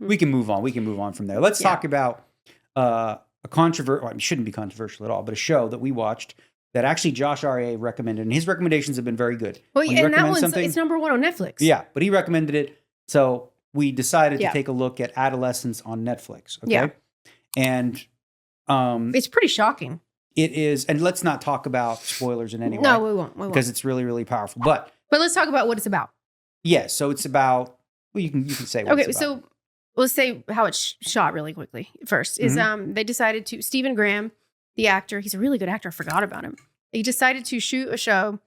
we can move on. We can move on from there. Let's talk about a controversial, well, it shouldn't be controversial at all, but a show that we watched that actually Josh R.A. recommended, and his recommendations have been very good. Well, and that one's, it's number 1 on Netflix. Yeah, but he recommended it, so we decided to take a look at Adolescence on Netflix. Okay, yeah. And it's pretty shocking. It is, and let's not talk about spoilers in any way. No, we won't. Because it's really, really powerful. But let's talk about what it's about. Yes, so it's about. Well, you can say what it's about. So let's say how it's shot really quickly. First is they decided to Stephen Graham, the actor. He's a really good actor. I forgot about him. He decided to shoot a show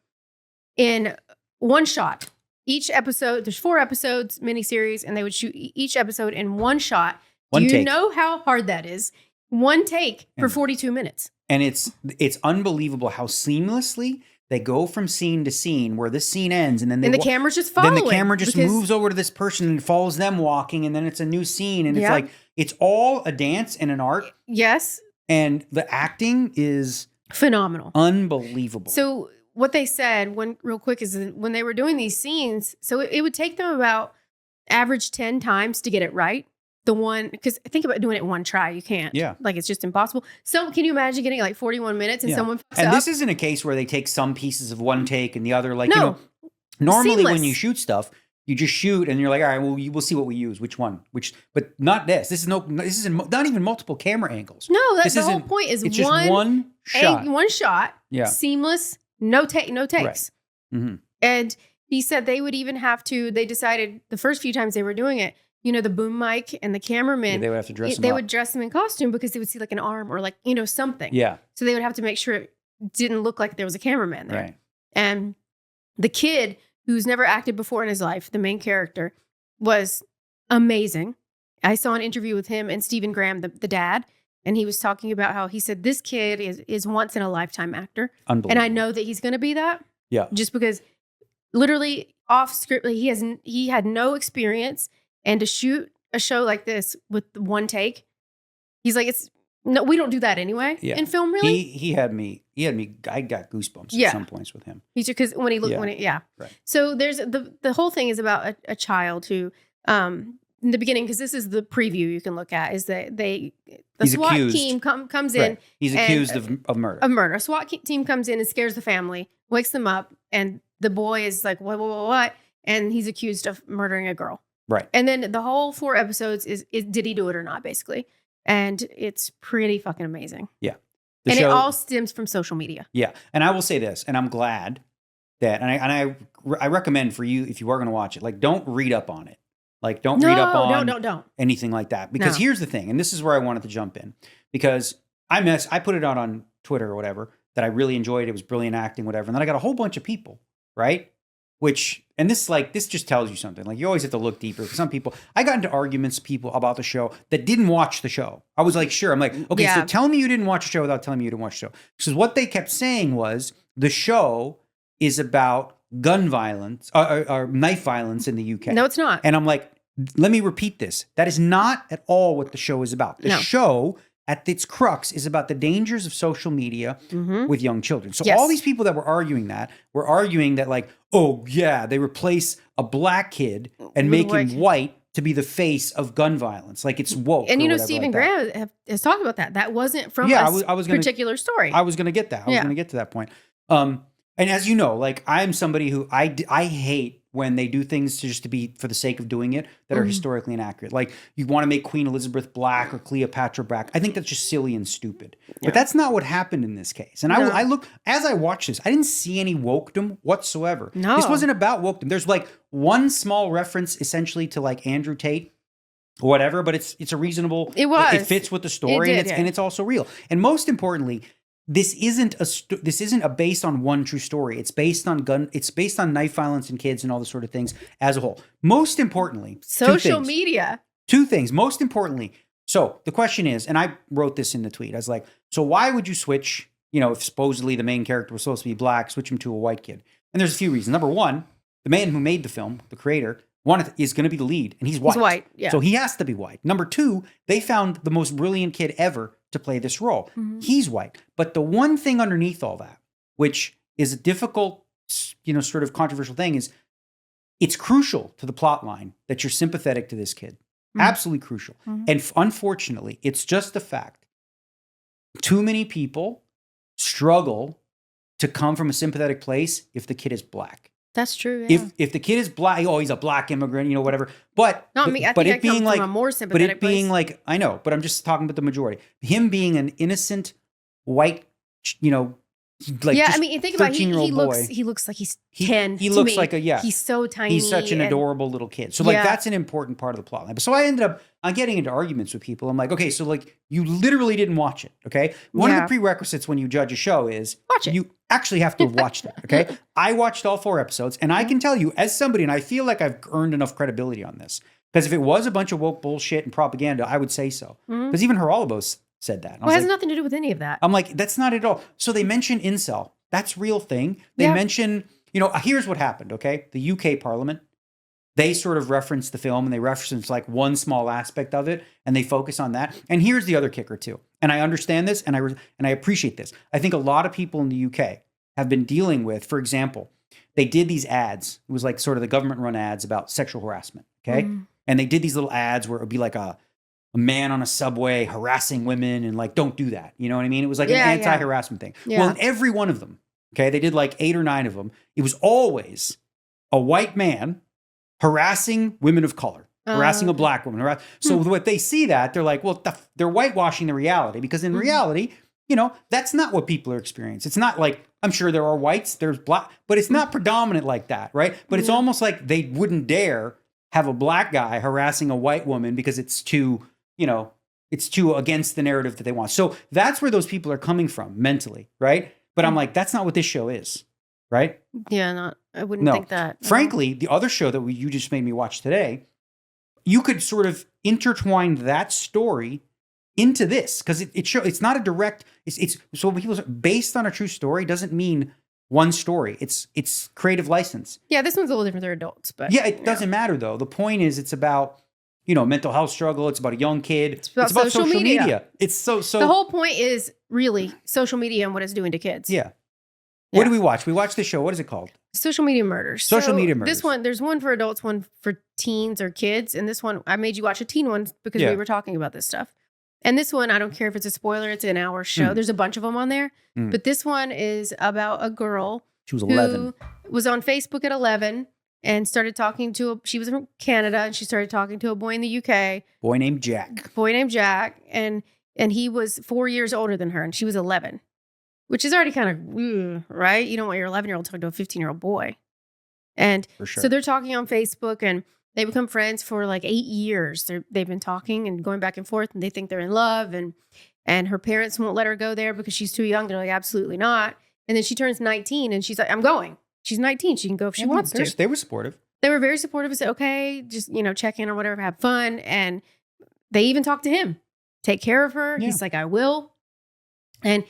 in one shot. Each episode, there's 4 episodes, miniseries, and they would shoot each episode in one shot. Do you know how hard that is? One take for 42 minutes. And it's unbelievable how seamlessly they go from scene to scene where this scene ends and then the camera's just following. Then the camera just moves over to this person and follows them walking, and then it's a new scene, and it's like it's all a dance and an art. Yes. And the acting is phenomenal. Unbelievable. So what they said real quick is when they were doing these scenes, so it would take them about average 10 times to get it right. Because think about doing it in one try. You can't. Yeah. Like, it's just impossible. So can you imagine getting like 41 minutes and someone fucks up? And this isn't a case where they take some pieces of one take and the other. Like, normally seamless. When you shoot stuff, you just shoot and you're like, all right, well, we'll see what we use, which one, but not this. This is not even multiple camera angles. No, that's the whole point is it's just one shot. One shot. Yeah. Seamless. No takes. Right. Mm-hmm. And he said they would even have to, they decided the first few times they were doing it, the boom mic and the cameraman, they would have to dress them They up. would dress them in costume because they would see like an arm or like, something. Yeah. So they would have to make sure it didn't look like there was a cameraman there. Right. And the kid who's never acted before in his life, the main character, was amazing. I saw an interview with him and Stephen Graham, the dad, and he was talking about how he said this kid is once in a lifetime actor. Unbelievable. And I know that he's going to be that. Yeah. Just because literally off script, he had no experience. And to shoot a show like this with one take, he's like, we don't do that anyway in film, really. He had me, I got goosebumps at some points with him. Because when he looked, Right. So there's the whole thing is about a child who, in the beginning, because this is the preview you can look at, is that the SWAT team comes in. He's accused of murder. Of murder. A SWAT team comes in and scares the family, wakes them up, and the boy is like, what? And he's accused of murdering a girl. Right. And then the whole 4 episodes is did he do it or not, basically. And it's pretty fucking amazing. Yeah. It all stems from social media. Yeah. And I will say this, and I'm glad that, and I recommend for you, if you are going to watch it, like, don't read up on it. Like, don't read up on anything like that. Because here's the thing, and this is where I wanted to jump in. Because I put it out on Twitter or whatever, that I really enjoyed. It was brilliant acting, whatever. And then I got a whole bunch of people, right? And this just tells you something. Like, you always have to look deeper. Some people, I got into arguments with people about the show that didn't watch the show. I was like, sure. I'm like, okay, so tell me you didn't watch the show without telling me you didn't watch the show. Because what they kept saying was the show is about gun violence or knife violence in the UK. No, it's not. And I'm like, let me repeat this. That is not at all what the show is about. The show at its crux is about the dangers of social media with young children. So all these people that were arguing that like, oh yeah, they replace a black kid and make him white to be the face of gun violence. Like, it's woke. And Stephen Graham has talked about that. That wasn't from a particular story. I was going to get that. I was going to get to that point. And as you know, like, I'm somebody who I hate when they do things just to be for the sake of doing it that are historically inaccurate. Like, you want to make Queen Elizabeth black or Cleopatra black. I think that's just silly and stupid. Yeah. But that's not what happened in this case. And I look, as I watched this, I didn't see any wokedom whatsoever. No. This wasn't about wokedom. There's like one small reference essentially to like Andrew Tate or whatever, but it's a reasonable, it fits with the story and it's also real. And most importantly, this isn't a based on one true story. It's based on knife violence and kids and all the sort of things as a whole. Most importantly, social media. 2 things. Most importantly, so the question is, and I wrote this in the tweet. I was like, so why would you switch? If supposedly the main character was supposed to be black, switch him to a white kid? And there's a few reasons. Number one, the man who made the film, the creator, is going to be the lead, and he's white. He's white, yeah. So he has to be white. Number 2, they found the most brilliant kid ever to play this role. He's white. But the one thing underneath all that, which is a difficult, sort of controversial thing, is it's crucial to the plot line that you're sympathetic to this kid. Absolutely crucial. And unfortunately, it's just the fact. Too many people struggle to come from a sympathetic place if the kid is black. That's true. Yeah. If the kid is black, oh, he's a black immigrant, whatever. But not me. I think I come from a more sympathetic place. But it being like, I know, but I'm just talking about the majority. Him being an innocent white, like I mean, think about it. He looks like he's 10. He looks like he's so tiny. He's such an adorable little kid. So that's an important part of the plot line. So I ended up getting into arguments with people. I'm like, okay, so like you literally didn't watch it. Okay. One of the prerequisites when you judge a show is watch it. You actually have to have watched it. Okay. I watched all 4 episodes and I can tell you as somebody, and I feel like I've earned enough credibility on this, because if it was a bunch of woke bullshit and propaganda, I would say so. Because even Geralabos said that. Well, it has nothing to do with any of that. I'm like, that's not at all. So they mention incel. That's real thing. They mention, here's what happened, okay? The UK Parliament, they sort of reference the film and they reference like one small aspect of it and they focus on that. And here's the other kicker too. And I understand this and I appreciate this. I think a lot of people in the UK have been dealing with, for example, they did these ads. It was like sort of the government run ads about sexual harassment, okay? And they did these little ads where it would be like a man on a subway harassing women and like, don't do that. You know what I mean? It was like an anti-harassment thing. Yeah. Well, in every one of them, okay, they did like 8 or 9 of them. It was always a white man harassing women of color, harassing a black woman. So what they see that, they're like, well, they're whitewashing the reality, because in reality, that's not what people are experiencing. It's not like, I'm sure there are whites, there's black, but it's not predominant like that, right? But it's almost like they wouldn't dare have a black guy harassing a white woman because it's too, it's too against the narrative that they want. So that's where those people are coming from mentally, right? But I'm like, that's not what this show is, right? Yeah, I wouldn't think that. Frankly, the other show that you just made me watch today, you could sort of intertwine that story into this, because it's not a direct. It's so people based on a true story doesn't mean one story. It's creative license. Yeah, this one's a little different. They're adults, but it doesn't matter though. The point is, it's about mental health struggle. It's about a young kid. It's about social media. It's so. The whole point is really social media and what it's doing to kids. Yeah. What do we watch? We watch the show. What is it called? Social Media Murders. Social Media Murders. This one, there's one for adults, one for teens or kids. And this one, I made you watch a teen one because we were talking about this stuff. And this one, I don't care if it's a spoiler, it's an hour show. There's a bunch of them on there. But this one is about a girl. She was 11. Who was on Facebook at 11 and started talking to she was from Canada, and she started talking to a boy in the UK. Boy named Jack. And he was 4 years older than her, and she was 11. Which is already kind of, right? You don't want your 11-year-old talking to a 15-year-old boy. And so they're talking on Facebook, and they become friends for like 8 years. They've been talking and going back and forth, and they think they're in love. And her parents won't let her go there because she's too young. They're like, absolutely not. And then she turns 19, and she's like, I'm going. She's 19. She can go if she wants to. They were supportive. They were very supportive and said, okay, just, check in or whatever, have fun. And they even talked to him. Take care of her. Yeah. He's like, I will. And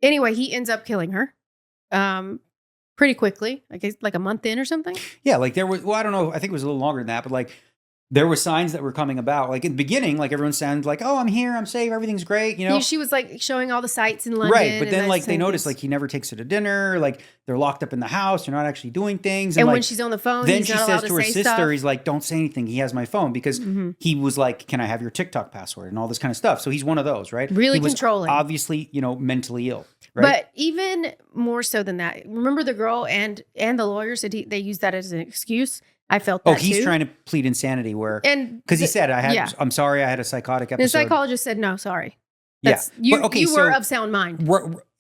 anyway, he ends up killing her pretty quickly, I guess like a month in or something. Yeah, like there was, I don't know, I think it was a little longer than that, but like there were signs that were coming about. Like in the beginning, like everyone sounded like, oh, I'm here, I'm safe, everything's great, She was like showing all the sights in London. Right, but then like they noticed like he never takes her to dinner, like they're locked up in the house, they're not actually doing things. And like, when she's on the phone, then he's she not says allowed to her say sister, stuff. He's like, don't say anything, he has my phone, because he was like, can I have your TikTok password and all this kind of stuff. So he's one of those, right? Really he was controlling. Obviously, mentally ill. Right? But even more so than that, remember the girl and the lawyer said they used that as an excuse. I felt that he's too. trying to plead insanity because he said, I'm sorry, I had a psychotic episode. The psychologist said, no, sorry. You were of sound mind.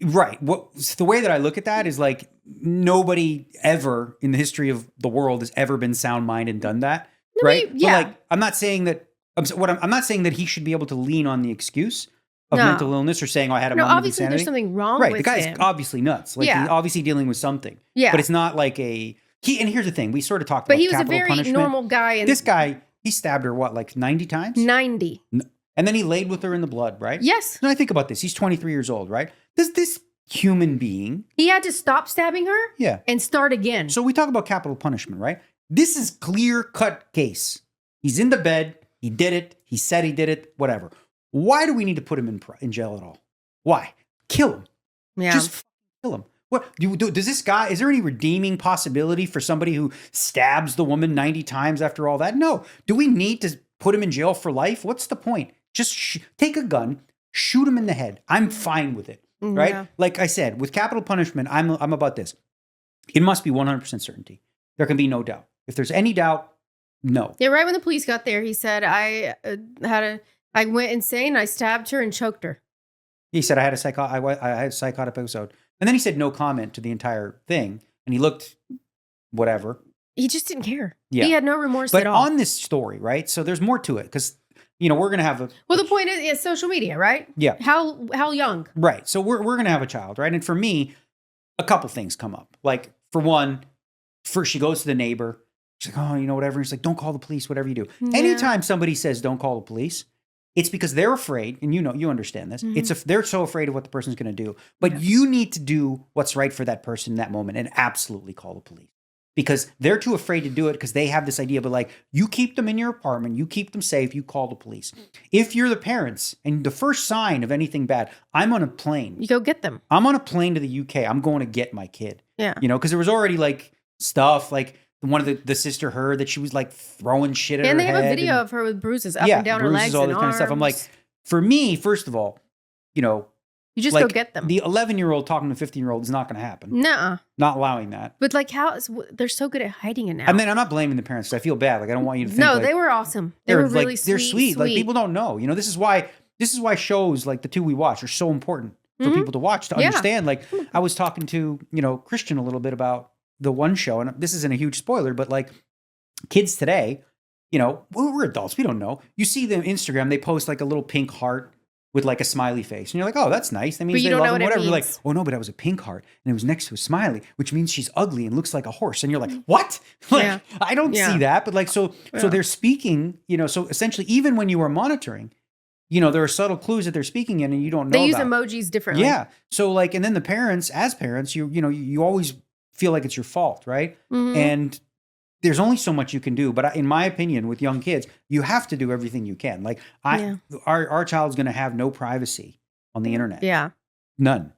Right. The way that I look at that is like nobody ever in the history of the world has ever been sound mind and done that. Right. Yeah. But like, I'm not saying that he should be able to lean on the excuse of mental illness or saying, I had a moment of insanity. Obviously there's something wrong with him. Right. The guy's obviously nuts. Like he's obviously dealing with something. Yeah. But it's not like and here's the thing, we sort of talked about capital punishment. But he was a very normal guy. And this guy, he stabbed her, like 90 times? 90. And then he laid with her in the blood, right? Yes. And I think about this. He's 23 years old, right? This human being. He had to stop stabbing her and start again. So we talk about capital punishment, right? This is clear-cut case. He's in the bed. He did it. He said he did it, whatever. Why do we need to put him in jail at all? Why? Kill him. Yeah. Just kill him. What does this guy? Is there any redeeming possibility for somebody who stabs the woman 90 times after all that? No. Do we need to put him in jail for life. What's the point? Just take a gun, shoot him in the head. I'm fine with it, right? Yeah. Like I said, with capital punishment, I'm about this. It must be 100% certainty. There can be no doubt. If there's any doubt, no. Yeah, right when the police got there, he said, I went insane. I stabbed her and choked her. He said, I had a psychotic episode. And then he said no comment to the entire thing. And he looked whatever. He just didn't care. Yeah. He had no remorse but at all. on this story, right? So there's more to it because, we're going to have a... Well, the point is, it's social media, right? Yeah. How young? Right. So we're going to have a child, right? And for me, a couple things come up. Like, for one, first she goes to the neighbor. She's like, oh, whatever. He's like, don't call the police, whatever you do. Yeah. Anytime somebody says don't call the police, it's because they're afraid, and you understand this. Mm-hmm. They're so afraid of what the person's going to do. But you need to do what's right for that person in that moment and absolutely call the police. Because they're too afraid to do it because they have this idea, but like, you keep them in your apartment, you keep them safe, you call the police. If you're the parents and the first sign of anything bad, I'm on a plane. You go get them. I'm on a plane to the UK. I'm going to get my kid. Yeah. Because there was already like stuff like one of the sister heard that she was like throwing shit at her head. And they have a video of her with bruises up and down her legs all and that arms. kind of stuff. I'm like, for me, first of all, you just like, go get them. The 11-year-old talking to a 15-year-old is not going to happen. Nuh-uh. Not allowing that. But like, they're so good at hiding it now. I mean, I'm not blaming the parents. I feel bad. Like, I don't want you to think. No, like, they were awesome. They were really like, they're sweet. Like, people don't know. This is why shows like the two we watch are so important for people to watch, to understand. Like, I was talking to Christian a little bit about the one show, and this isn't a huge spoiler, but like, kids today, we're adults. We don't know. You see them Instagram, they post like a little pink heart with like a smiley face. And you're like, oh, that's nice. That means they love him, whatever. You're like, oh no, but it was a pink heart and it was next to a smiley, which means she's ugly and looks like a horse. And you're like, what? Like, I don't see that. But like, so they're speaking, so essentially, even when you are monitoring, there are subtle clues that they're speaking in and you don't know. They use emojis differently. Yeah. So like, and then the parents, as parents, you always feel like it's your fault, right? Mm-hmm. And there's only so much you can do, but in my opinion, with young kids, you have to do everything you can. Like our child's going to have no privacy on the internet. Yeah, none.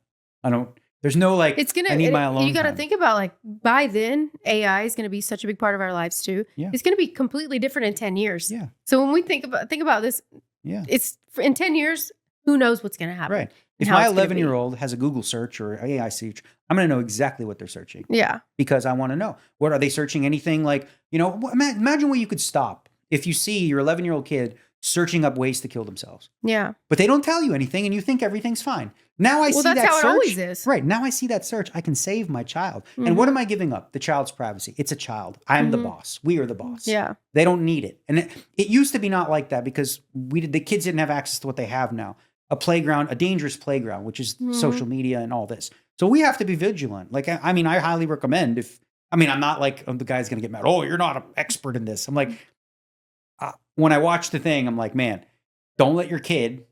There's no like. I need my alone. You got to think about like by then, AI is going to be such a big part of our lives too. Yeah. It's going to be completely different in 10 years. Yeah. So when we think about this, it's in 10 years. Who knows what's going to happen? Right. If my 11-year-old has a Google search or AI search, I'm going to know exactly what they're searching. Yeah. Because I want to know. What are they searching? Anything like, imagine what you could stop if you see your 11-year-old kid searching up ways to kill themselves. Yeah. But they don't tell you anything and you think everything's fine. Now I see that search. That's how it always is. Right. Now I see that search. I can save my child. Mm-hmm. And what am I giving up? The child's privacy. It's a child. I'm the boss. We are the boss. Yeah. They don't need it. And it used to be not like that because the kids didn't have access to what they have now. A playground, a dangerous playground, which is social media and all this. So we have to be vigilant. Like, I mean, I highly recommend I'm not like, the guy's going to get mad. Oh, you're not an expert in this. I'm like, when I watch the thing, I'm like, man, don't let your kid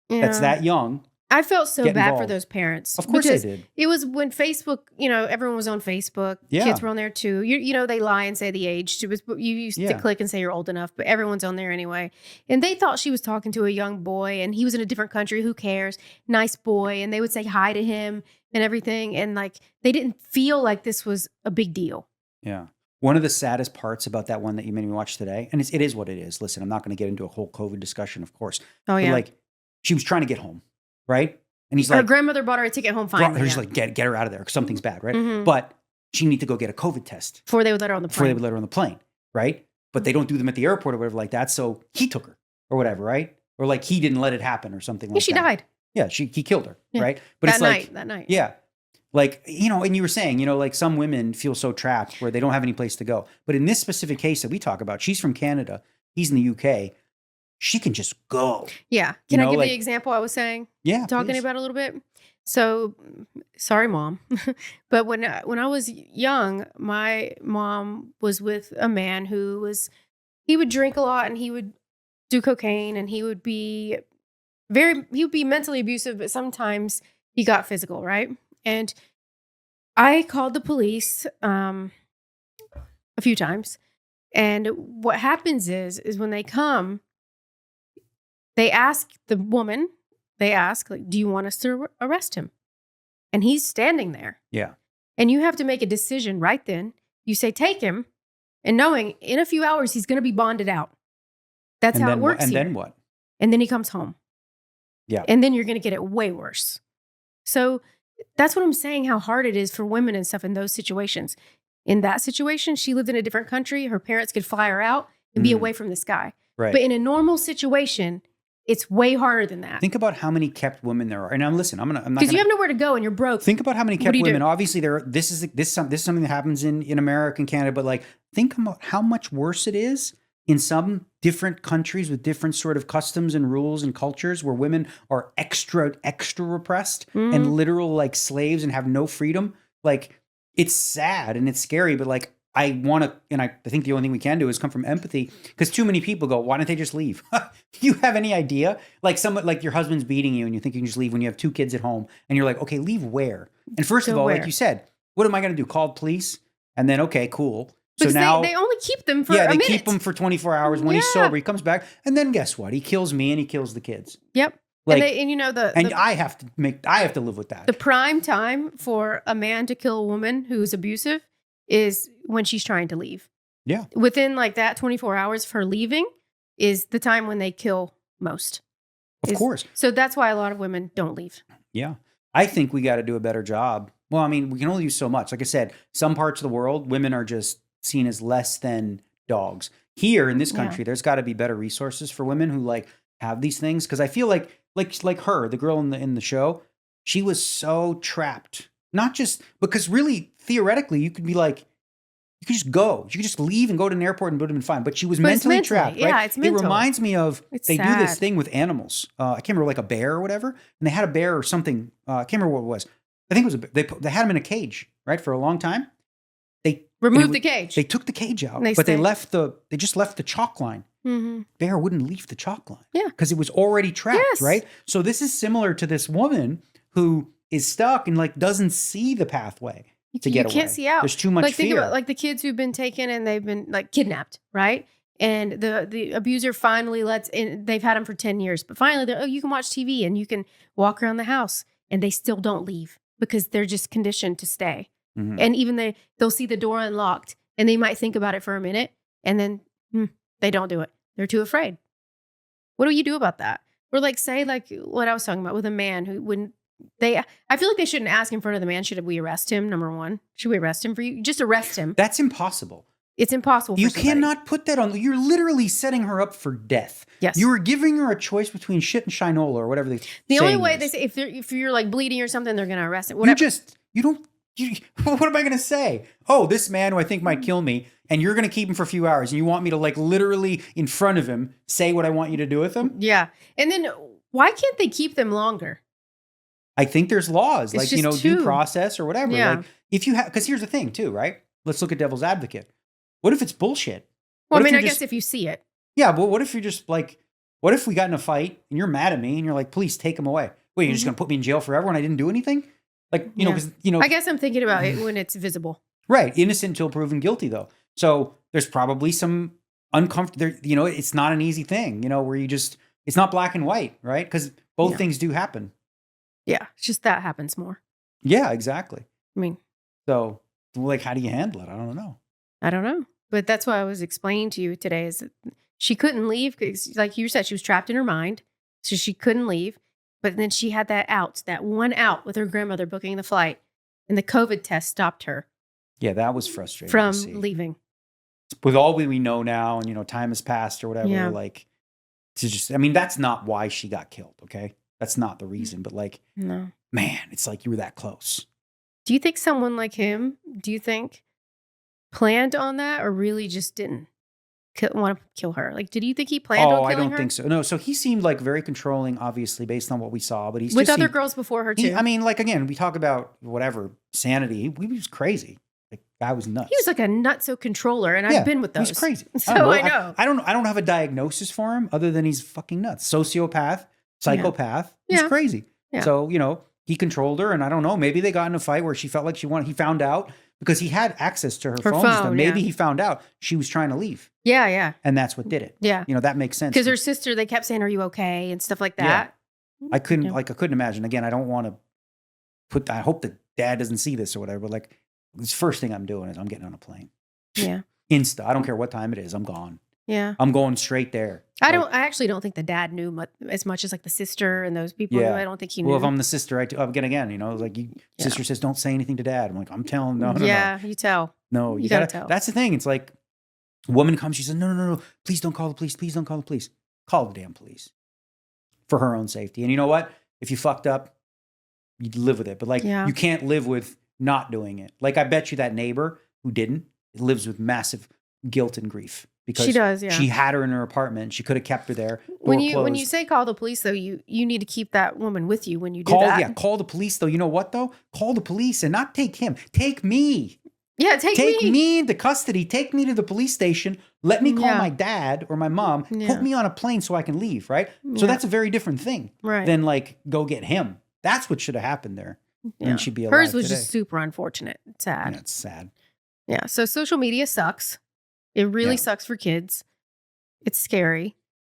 that's that young. I felt so bad for those parents. Of course they did. It was when Facebook, everyone was on Facebook. Yeah. Kids were on there too. They lie and say the age. You used to click and say you're old enough, but everyone's on there anyway. And they thought she was talking to a young boy and he was in a different country. Who cares? Nice boy. And they would say hi to him and everything. And like, they didn't feel like this was a big deal. Yeah. One of the saddest parts about that one that you made me watch today, and it is what it is. Listen, I'm not going to get into a whole COVID discussion, of course. Oh, yeah. But like, she was trying to get home. Right? And he's her like, grandmother bought her a ticket home finally. He's like, get her out of there because something's bad, right? Mm-hmm. But she need to go get a COVID test. Before they would let her on the plane. Right? But they don't do them at the airport or whatever like that. So he took her or whatever, right? Or like he didn't let it happen or something like that. She died. Yeah, he killed her, right? But that night. Yeah. Like, and you were saying, like some women feel so trapped where they don't have any place to go. But in this specific case that we talk about, she's from Canada. He's in the UK. She can just go. Yeah. Can I give the example I was saying? Yeah. Talking about a little bit. So, sorry, Mom. But when I was young, my mom was with a man he would drink a lot and he would do cocaine and he would be mentally abusive, but sometimes he got physical, right? And I called the police a few times. And what happens is when they come, they ask the woman, like, do you want us to arrest him? And he's standing there. Yeah. And you have to make a decision right then. You say, take him. And knowing in a few hours, he's going to be bonded out. That's how it works. And here. then what? And then he comes home. Yeah. And then you're going to get it way worse. So that's what I'm saying, how hard it is for women and stuff in those situations. In that situation, she lived in a different country. Her parents could fly her out and be away from this guy. Right. But in a normal situation, it's way harder than that. Think about how many kept women there are. And listen, I'm not because you have nowhere to go and you're broke. Think about how many kept women. Obviously, this is something that happens in America and Canada. But like, think about how much worse it is in some different countries with different sort of customs and rules and cultures where women are extra repressed and literal like slaves and have no freedom. Like, it's sad and it's scary, but like, I want to, and I think the only thing we can do is come from empathy, because too many people go, why don't they just leave? You have any idea? Like like your husband's beating you and you think you can just leave when you have 2 kids at home and you're like, okay, leave where? And first of all, like you said, what am I going to do? Call police? And then, okay, cool. Because so now they only keep them for a minute. Yeah, they keep him for 24 hours. When he's sober, he comes back. And then guess what? He kills me and he kills the kids. Yep. Like, and you know, I have to live with that. The prime time for a man to kill a woman who's abusive is when she's trying to leave. Yeah. Within like that 24 hours of her leaving is the time when they kill most. Of course. So that's why a lot of women don't leave. Yeah. I think we got to do a better job. Well, I mean, we can only do so much. Like I said, some parts of the world, women are just seen as less than dogs. Here in this country, there's got to be better resources for women who like have these things. Because I feel like her, the girl in the show, she was so trapped. Not just because really, theoretically, you could be like, you could just go. You could just leave and go to an airport and would have been fine. But she was mentally trapped, right? Yeah, it's mental. It reminds me of, it's they sad. do this thing with animals. I can't remember, like a bear or whatever. And they had a bear or something. I can't remember what it was. I think it was they had him in a cage, right? For a long time. They removed the cage. They took the cage out, but they just left the chalk line. Mm-hmm. Bear wouldn't leave the chalk line. Yeah. Because it was already trapped, right? So this is similar to this woman who is stuck and like doesn't see the pathway to get away. You can't see out. There's too much fear. Think about like the kids who've been taken and they've been like kidnapped, right? And the abuser finally lets in. They've had them for 10 years, but finally they're, you can watch TV and you can walk around the house, and they still don't leave because they're just conditioned to stay. Mm-hmm. And even they'll see the door unlocked and they might think about it for a minute and then they don't do it. They're too afraid. What do you do about that? Or like say like what I was talking about with a man who wouldn't. I feel like they shouldn't ask in front of the man. Should we arrest him? Number one, should we arrest him for you? Just arrest him. That's impossible. It's impossible. You cannot put that on. You're literally setting her up for death. Yes. You were giving her a choice between shit and shinola or whatever they. The only way they say if you're like bleeding or something, they're going to arrest him. Whatever. What am I going to say? Oh, this man who I think might kill me, and you're going to keep him for a few hours, and you want me to like literally in front of him say what I want you to do with him? Yeah. And then why can't they keep them longer? I think there's laws, it's like, due process or whatever. Yeah. Like if you have, because here's the thing too, right? Let's look at devil's advocate. What if it's bullshit? Well, I mean, I guess if you see it. Yeah, but what if you're just like, what if we got in a fight and you're mad at me and you're like, please take him away? Wait, you're just going to put me in jail forever when I didn't do anything? Like, you know, because, I guess I'm thinking about it when it's visible. Right. Innocent until proven guilty, though. So there's probably some uncomfortable, it's not an easy thing, where it's not black and white, right? Because both things do happen. Yeah. It's just that happens more. Yeah, exactly. I mean. So, like, how do you handle it? I don't know. I don't know. But that's what I was explaining to you today is that she couldn't leave because, like you said, she was trapped in her mind. So she couldn't leave. But then she had that one out with her grandmother booking the flight. And the COVID test stopped her. Yeah, that was frustrating. From leaving. With all we know now and, time has passed or whatever, that's not why she got killed, okay? That's not the reason. But no. Man, it's like you were that close. Do you think someone like him, planned on that or really just didn't want to kill her? Like, did you think he planned on killing her? I don't think so. No, so he seemed like very controlling, obviously, based on what we saw. But he's with other girls before her, too. Again, we talk about whatever, sanity. He was crazy. Like, guy was nuts. He was like a nutso controller, and I've been with those. He's crazy. So I know. I don't have a diagnosis for him other than he's fucking nuts. Sociopath, psychopath. Yeah. He's crazy. Yeah. So, he controlled her, and I don't know, maybe they got in a fight where she felt like he found out because he had access to her phone and stuff. Maybe he found out she was trying to leave. Yeah, yeah. And that's what did it. Yeah. That makes sense. Because her sister, they kept saying, "Are you okay?" and stuff like that. Yeah. I couldn't imagine. Again, I don't want to I hope that dad doesn't see this or whatever, but the first thing I'm doing is I'm getting on a plane. Yeah. Insta. I don't care what time it is. I'm gone. Yeah. I'm going straight there. I actually don't think the dad knew as much as like the sister and those people. Yeah. I don't think he knew. Well, if I'm the sister, again, like sister says, don't say anything to dad. I'm like, I'm telling, no. Yeah, you tell. No, you gotta tell. That's the thing. It's like, a woman comes, she says, no, please don't call the police. Please don't call the police. Call the damn police for her own safety. And you know what? If you fucked up, you live with it. But like, you can't live with not doing it. Like, I bet you that neighbor who didn't lives with massive guilt and grief. Because she does, she had her in her apartment. She could have kept her there. When you say call the police, though, you need to keep that woman with you when you do that. Yeah, call the police, though. You know what, though? Call the police and not take him. Take me. Yeah, take me into custody. Take me to the police station. Let me call my dad or my mom. Put me on a plane so I can leave, right? So that's a very different thing than like go get him. That's what should have happened there. Yeah. And she'd be alive Hers was today. just super unfortunate. Sad. Yeah, it's sad. Yeah. So social media sucks. It really sucks for kids. It's scary.